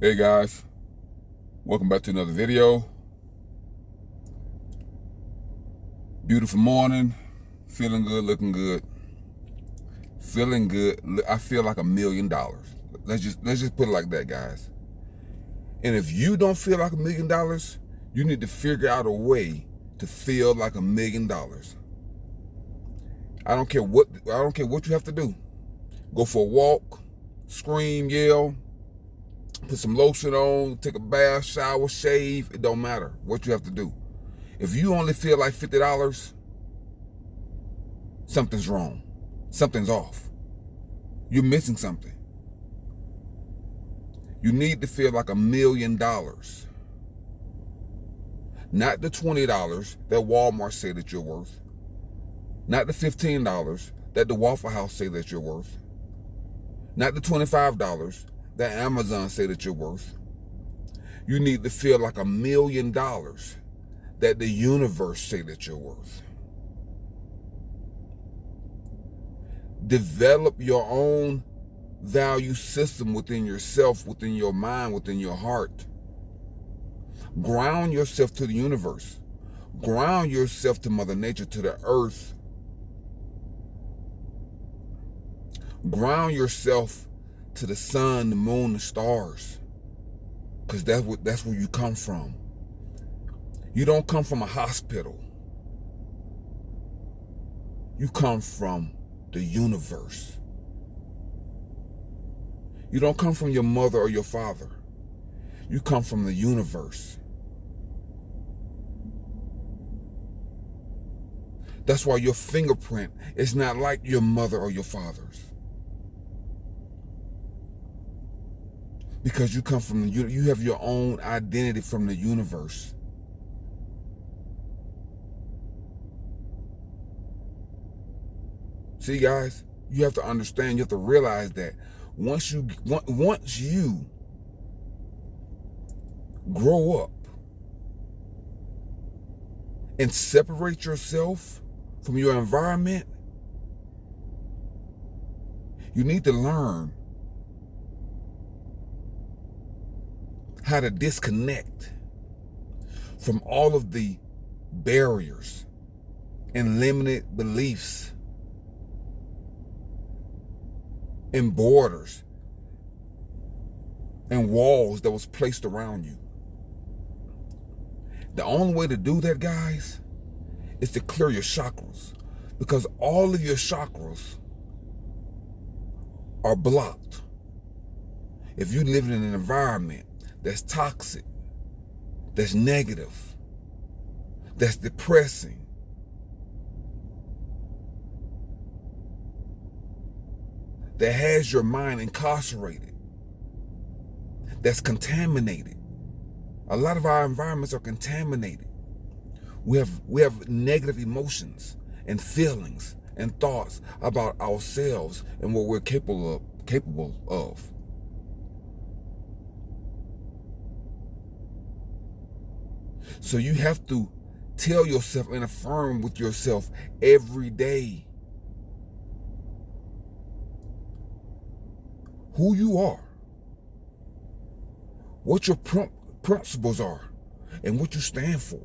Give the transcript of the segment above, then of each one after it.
Hey guys, welcome back to another video. Beautiful morning, feeling good, looking good, feeling good. I feel like $1,000,000. Let's just put it like that, guys. And if you don't feel like $1,000,000, you need to figure out a way to feel like $1,000,000. I don't care what you have to do. Go for a walk, scream, yell, put some lotion on, take a bath, shower, shave. It don't matter what you have to do. If you only feel like $50, something's wrong. Something's off. You're missing something. You need to feel like $1,000,000. Not the $20 that Walmart say that you're worth. Not the $15 that the Waffle House say that you're worth. Not the $25 that Amazon say that you're worth. You need to feel like $1,000,000 that the universe say that you're worth. Develop your own value system within yourself, within your mind, within your heart. Ground yourself to the universe. Ground yourself to Mother Nature, to the earth. Ground yourself to the sun, the moon, the stars. Because that's where you come from. You don't come from a hospital. You come from the universe. You don't come from your mother or your father. You come from the universe. That's why your fingerprint is not like your mother or your father's. Because you come from you have your own identity from the universe. See, guys, you have to understand, you have to realize that once you grow up and separate yourself from your environment, you need to learn how to disconnect from all of the barriers and limited beliefs and borders and walls that was placed around you. The only way to do that, guys, is to clear your chakras, because all of your chakras are blocked. If you live in an environment that's toxic, that's negative, that's depressing, that has your mind incarcerated, that's contaminated. A lot of our environments are contaminated. We have negative emotions and feelings and thoughts about ourselves and what we're capable of. So you have to tell yourself and affirm with yourself every day who you are, what your principles are, and what you stand for.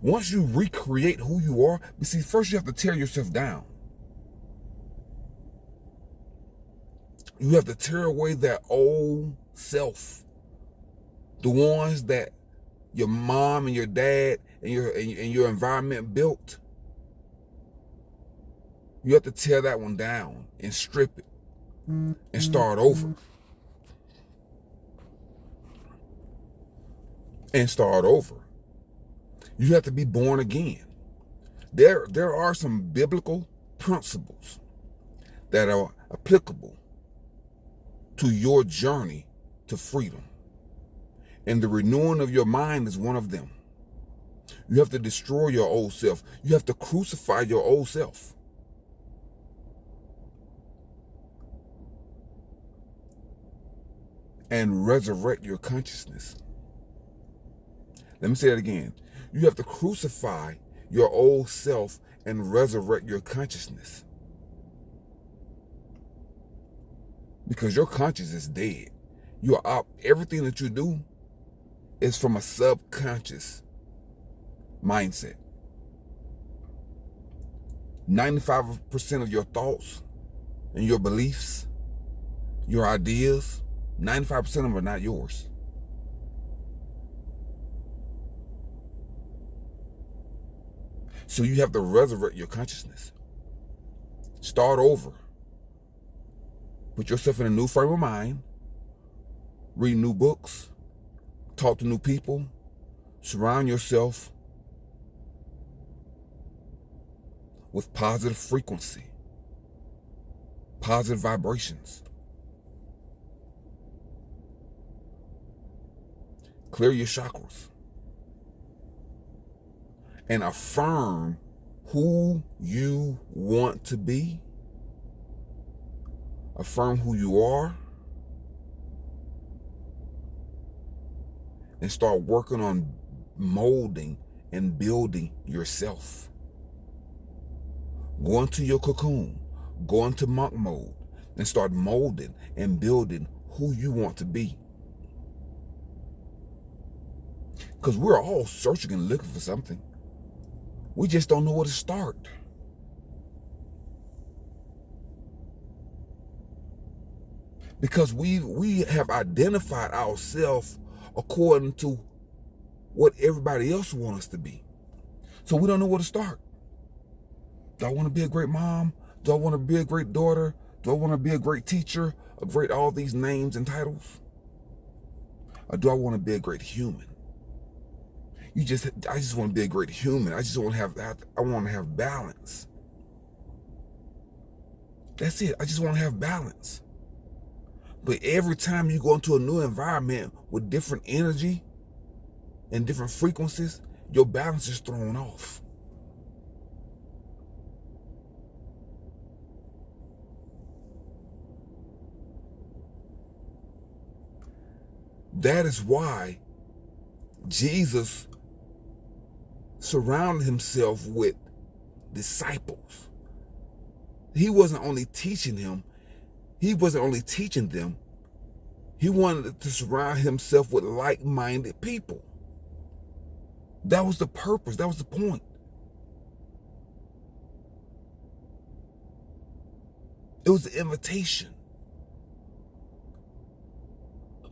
Once you recreate who you are, but see, first you have to tear yourself down. You have to tear away that old self, the ones that your mom and your dad and your environment built. You have to tear that one down and strip it and start over. And start over. You have to be born again. There are some biblical principles that are applicable to your journey to freedom. And the renewing of your mind is one of them. You have to destroy your old self. You have to crucify your old self. And resurrect your consciousness. Let me say that again. You have to crucify your old self and resurrect your consciousness. because your conscious is dead. Everything that you do is from a subconscious mindset. 95% of your thoughts and your beliefs, your ideas, 95% of them are not yours. So you have to resurrect your consciousness. Start over. Put yourself in a new frame of mind. Read new books. Talk to new people. Surround yourself with positive frequency, positive vibrations. Clear your chakras and affirm who you want to be. Affirm who you are and start working on molding and building yourself. Go into your cocoon, go into monk mode, and start molding and building who you want to be. Because we're all searching and looking for something. We just don't know where to start. Because we have identified ourselves according to what everybody else wants us to be. So we don't know where to start. Do I want to be a great mom? Do I want to be a great daughter? Do I want to be a great teacher? All these names and titles? Or do I want to be a great human? I just want to be a great human. I want to have balance. That's it. I just want to have balance. But every time you go into a new environment with different energy and different frequencies, your balance is thrown off. That is why Jesus surrounded himself with disciples. He wasn't only teaching them, he wanted to surround himself with like-minded people. That was the purpose, that was the point. It was the invitation.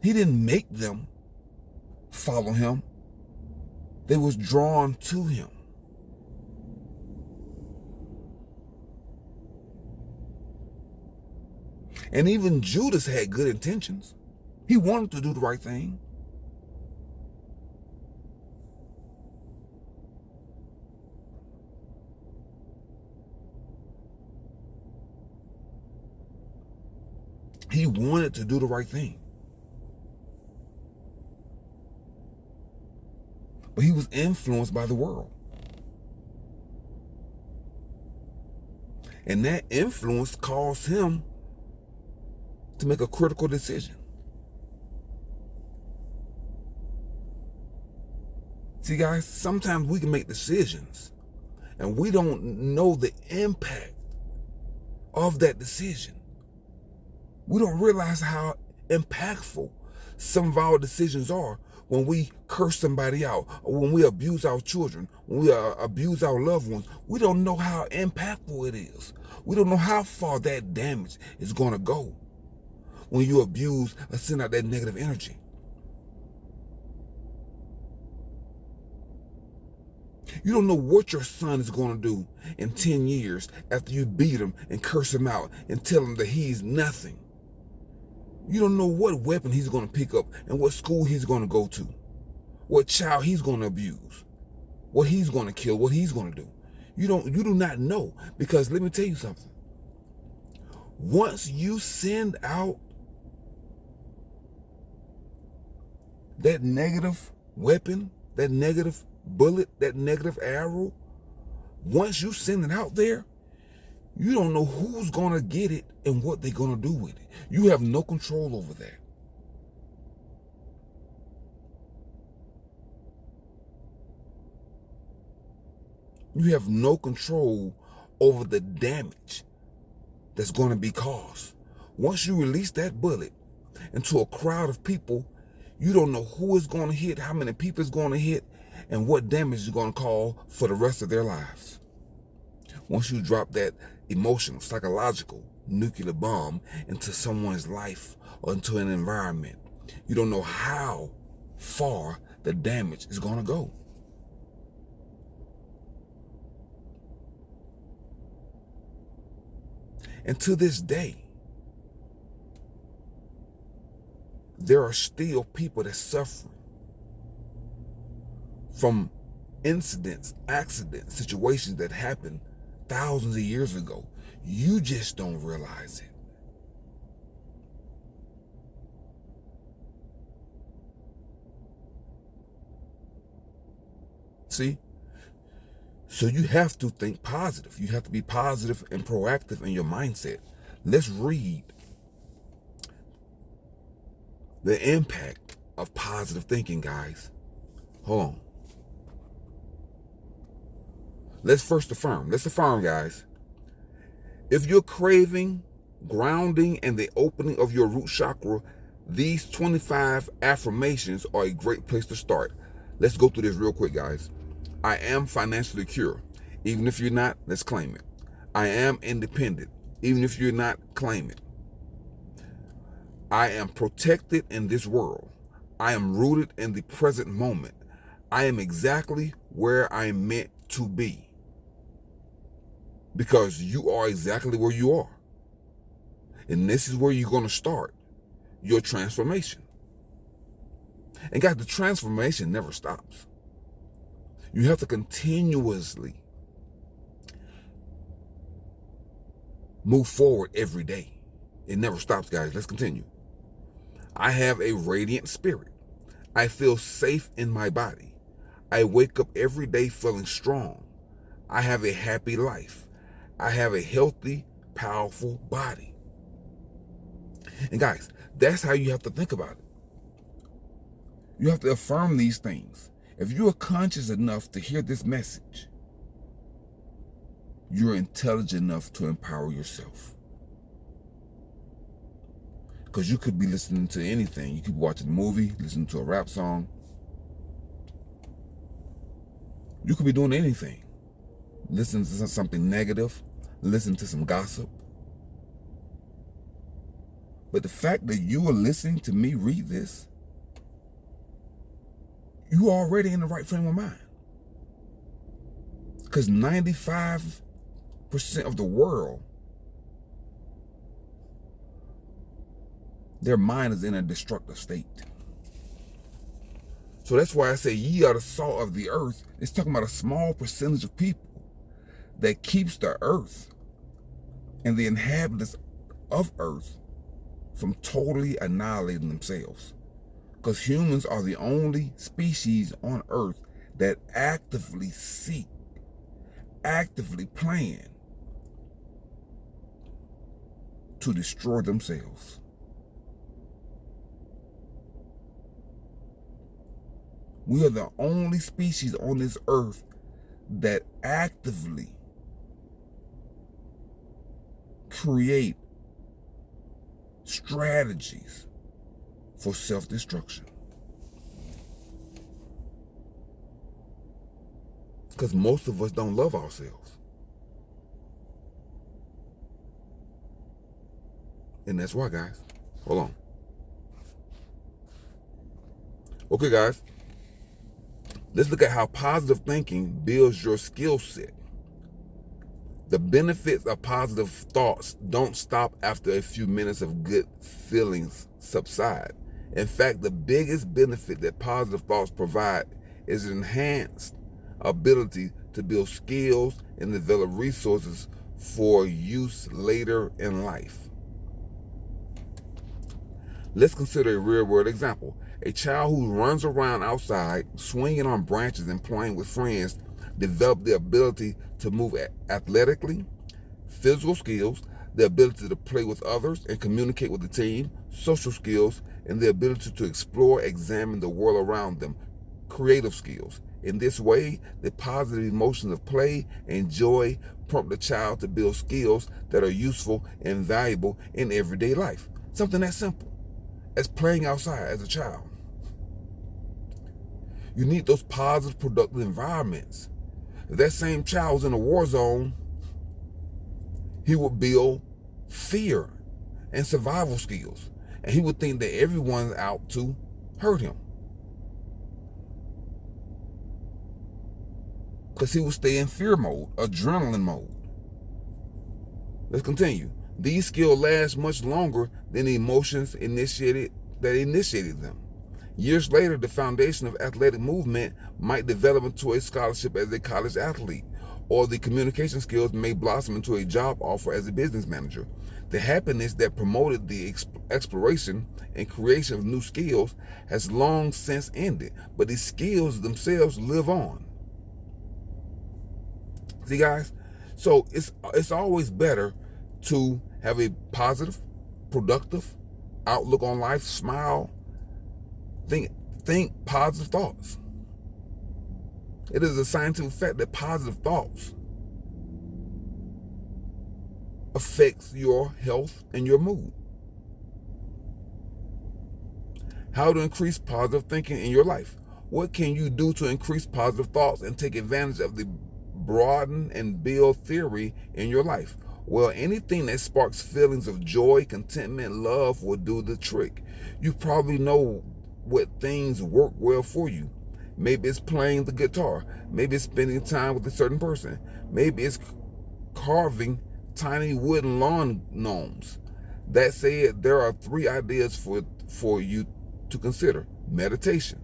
He didn't make them follow him. They was drawn to him. And even Judas had good intentions. He wanted to do the right thing. He wanted to do the right thing. But he was influenced by the world. And that influence caused him to make a critical decision. See, guys, sometimes we can make decisions and we don't know the impact of that decision. We don't realize how impactful some of our decisions are when we curse somebody out, or when we abuse our children, when we abuse our loved ones. We don't know how impactful it is. We don't know how far that damage is going to go when you abuse or send out that negative energy. You don't know what your son is going to do in 10 years after you beat him and curse him out and tell him that he's nothing. You don't know what weapon he's going to pick up and what school he's going to go to, what child he's going to abuse, what he's going to kill, what he's going to do. You do not know, because let me tell you something. Once you send out that negative weapon, that negative bullet, that negative arrow, once you send it out there, you don't know who's going to get it and what they're going to do with it. You have no control over that. You have no control over the damage that's going to be caused Once you release that bullet into a crowd of people, you don't know who is going to hit, how many people is going to hit, and what damage is going to cause for the rest of their lives. Once you drop that emotional, psychological nuclear bomb into someone's life or into an environment, you don't know how far the damage is going to go. And to this day, there are still people that suffer from incidents, accidents, situations that happened thousands of years ago. You just don't realize it. See? So you have to think positive. You have to be positive and proactive in your mindset. Let's read the impact of positive thinking, guys. Hold on. Let's first affirm. Let's affirm, guys. If you're craving grounding and the opening of your root chakra, these 25 affirmations are a great place to start. Let's go through this real quick, guys. I am financially secure. Even if you're not, let's claim it. I am independent. Even if you're not, claim it. I am protected in this world. I am rooted in the present moment. I am exactly where I'm meant to be. Because you are exactly where you are. And this is where you're going to start your transformation. And guys, the transformation never stops. You have to continuously move forward every day. It never stops, guys. Let's continue. I have a radiant spirit. I feel safe in my body. I wake up every day feeling strong. I have a happy life. I have a healthy, powerful body. And guys, that's how you have to think about it. You have to affirm these things. If you are conscious enough to hear this message, you're intelligent enough to empower yourself. Because you could be listening to anything. You could be watching a movie, listening to a rap song. You could be doing anything. Listening to something negative, listening to some gossip. But the fact that you are listening to me read this, you are already in the right frame of mind. Because 95% of the world, their mind is in a destructive state. So that's why I say ye are the salt of the earth. It's talking about a small percentage of people that keeps the earth and the inhabitants of earth from totally annihilating themselves. Because humans are the only species on earth that actively seek, actively plan to destroy themselves. We are the only species on this earth that actively create strategies for self-destruction. Because most of us don't love ourselves. And that's why, guys. Hold on. Okay, guys. Let's look at how positive thinking builds your skill set. The benefits of positive thoughts don't stop after a few minutes of good feelings subside. In fact, the biggest benefit that positive thoughts provide is an enhanced ability to build skills and develop resources for use later in life. Let's consider a real-world example. A child who runs around outside, swinging on branches and playing with friends, develop the ability to move athletically, physical skills, the ability to play with others and communicate with the team, social skills, and the ability to explore, examine the world around them, creative skills, In this way, the positive emotions of play and joy prompt the child to build skills that are useful and valuable in everyday life. Something that simple as playing outside as a child. You need those positive, productive environments. If that same child was in a war zone, he would build fear and survival skills. And he would think that everyone's out to hurt him. Because he would stay in fear mode, adrenaline mode. Let's continue. These skills last much longer than the emotions that initiated them. Years later, the foundation of athletic movement might develop into a scholarship as a college athlete, or the communication skills may blossom into a job offer as a business manager. The happiness that promoted the exploration and creation of new skills has long since ended, but these skills themselves live on. See, guys? So it's always better to have a positive, productive outlook on life, smile, think positive thoughts. It is a scientific fact that positive thoughts affects your health and your mood. How to increase positive thinking in your life. What can you do to increase positive thoughts and take advantage of the broaden and build theory in your life? Well, anything that sparks feelings of joy, contentment, love will do the trick. You probably know what things work well for you. Maybe it's playing the guitar. Maybe it's spending time with a certain person. Maybe it's carving tiny wooden lawn gnomes. That said, there are 3 ideas for you to consider. Meditation.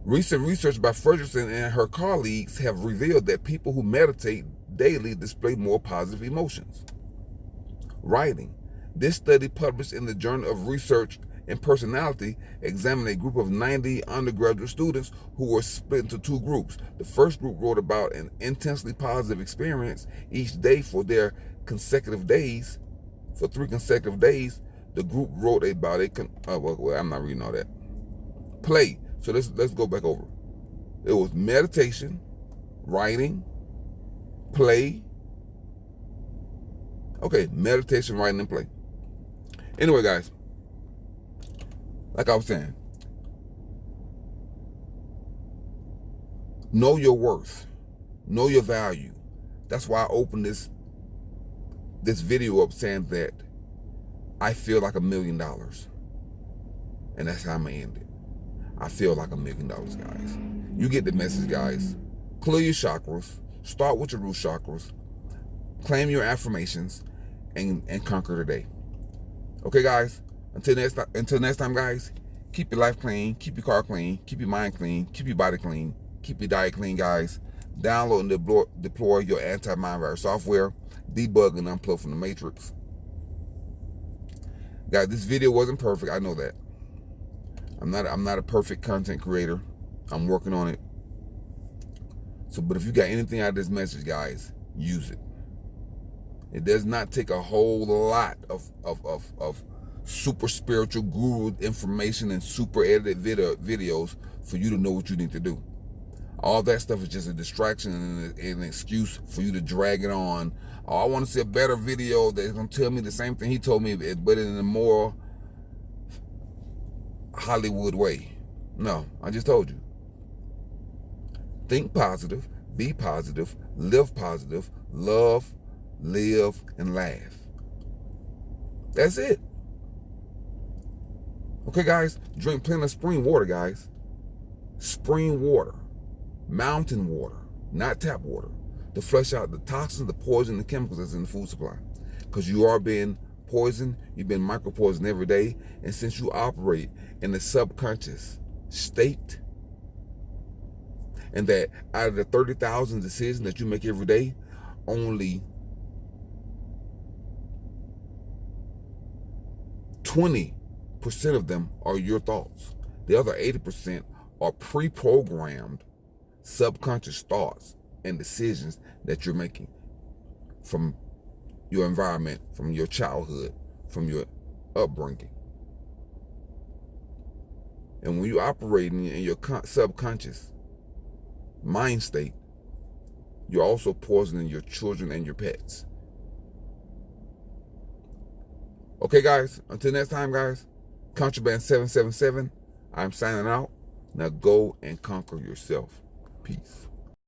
Recent research by Ferguson and her colleagues have revealed that people who meditate daily display more positive emotions. Writing. This study, published in the Journal of Research and Personality, examined a group of 90 undergraduate students who were split into 2 groups. The first group wrote about an intensely positive experience each day for 3 consecutive days. The group wrote about I'm not reading all that. Play. So let's go back over. It was meditation, writing, play. Okay, meditation, writing, and play. Anyway, guys, like I was saying, know your worth, know your value. That's why I opened this video up saying that I feel like $1 million, and that's how I'm gonna end it. I feel like $1 million, guys. You get the message, guys. Clear your chakras. Start with your root chakras. Claim your affirmations, and conquer the day. Okay, guys. Until next time, guys. Keep your life clean. Keep your car clean. Keep your mind clean. Keep your body clean. Keep your diet clean, guys. Download and deploy your anti-malware software. Debug and unplug from the matrix. Guys, this video wasn't perfect. I know that. I'm not a perfect content creator. I'm working on it. So, but if you got anything out of this message, guys, use it. It does not take a whole lot of super spiritual guru information and super edited videos for you to know what you need to do. All that stuff is just a distraction and an excuse for you to drag it on. Oh, I want to see a better video that's going to tell me the same thing he told me, but in a more Hollywood way. No, I just told you. Think positive, be positive, live positive, love, live, and laugh. That's it. Okay, guys, drink plenty of spring water, guys. Spring water, mountain water, not tap water, to flush out the toxins, the poison, the chemicals that's in the food supply. Because you are being poisoned, you've been micro-poisoned every day, and since you operate in the subconscious state, and that out of the 30,000 decisions that you make every day, only 20% of them are your thoughts. The other 80% are pre-programmed subconscious thoughts and decisions that you're making from your environment, from your childhood, from your upbringing. And when you operate in your subconscious mind state, you're also poisoning your children and your pets. Okay, guys, until next time, guys, Contraband 777, I'm signing out. Now go and conquer yourself. Peace.